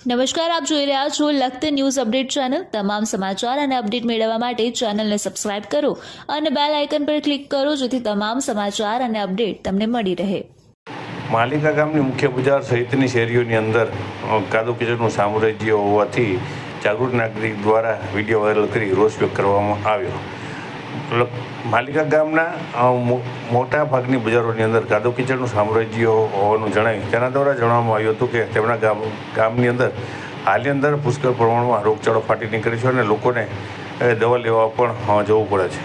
નમસ્કાર, આપ જોઈ રહ્યા છો લખત ન્યૂઝ અપડેટ ચેનલ। તમામ સમાચાર અને અપડેટ મેળવવા માટે ચેનલને સબસ્ક્રાઇબ કરો અને બેલ આઇકન પર ક્લિક કરો જેથી તમામ સમાચાર અને અપડેટ તમને મળી રહે। માલિકા ગામની મુખ્ય બજાર સહિતની શેરીઓની અંદર કાદવ કીચડનું સામ્રાજ્ય હોવાથી જાગૃત નાગરિક દ્વારા વિડીયો વાયરલ કરી રોષ વ્યક્ત કરવામાં આવ્યો। માલિકા ગામના મોટા ભાગની બજારોની અંદર કાદવ કીચડનું સામ્રાજ્ય હોવાનું જણાવી તેના દ્વારા જણાવવામાં આવ્યું હતું કે તેમના ગામની અંદર હાલની અંદર પુષ્કળ પ્રમાણમાં રોગચાળો ફાટી નીકળે છે અને લોકોને દવા લેવા પણ જવું પડે છે।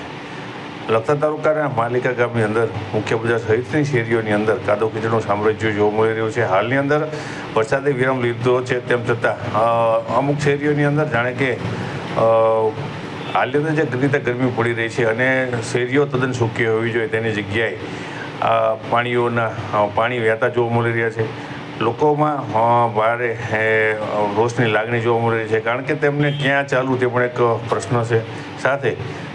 લખતર તાલુકાના માલિકા ગામની અંદર મુખ્ય બજાર સહિતની શેરીઓની અંદર કાદવ કીચડનું સામ્રાજ્ય જોવા મળી રહ્યું છે। હાલની અંદર વરસાદે વિરામ લીધો છે, તેમ છતાં અમુક શેરીઓની અંદર જાણે કે હાલની અંદર જે રીતે ગરમી પડી રહી છે અને શેરીઓ તદ્દન સૂકી હોવી જોઈએ તેની જગ્યાએ પાણી વહેતા જોવા મળી રહ્યા છે। લોકોમાં ભારે રોષની લાગણી જોવા મળી રહી છે, કારણ કે તેમને ક્યાં ચાલવું તે પણ એક પ્રશ્ન છે। સાથે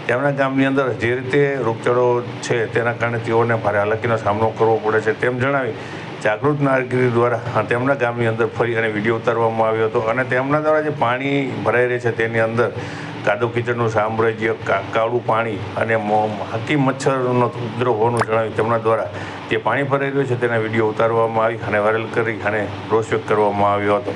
તેમના ગામની અંદર જે રીતે રોગચાળો છે તેના કારણે તેઓને ભારે હાલાકીનો સામનો કરવો પડે છે તેમ જણાવી જાગૃત નાગરિક દ્વારા તેમના ગામની અંદર ફરી અને વિડીયો ઉતારવામાં આવ્યો હતો અને તેમના દ્વારા જે પાણી ભરાઈ રહે છે તેની અંદર કાદવ કીચડનું સામ્રાજ્ય, કાળું પાણી અને હાકી મચ્છરનો ઉપદ્રવ હોવાનું જણાવી તેમના દ્વારા જે પાણી ભરાઈ રહ્યું છે તેના વિડીયો ઉતારવામાં આવી અને વાયરલ કરી અને રોષ વ્યક્ત કરવામાં આવ્યો હતો।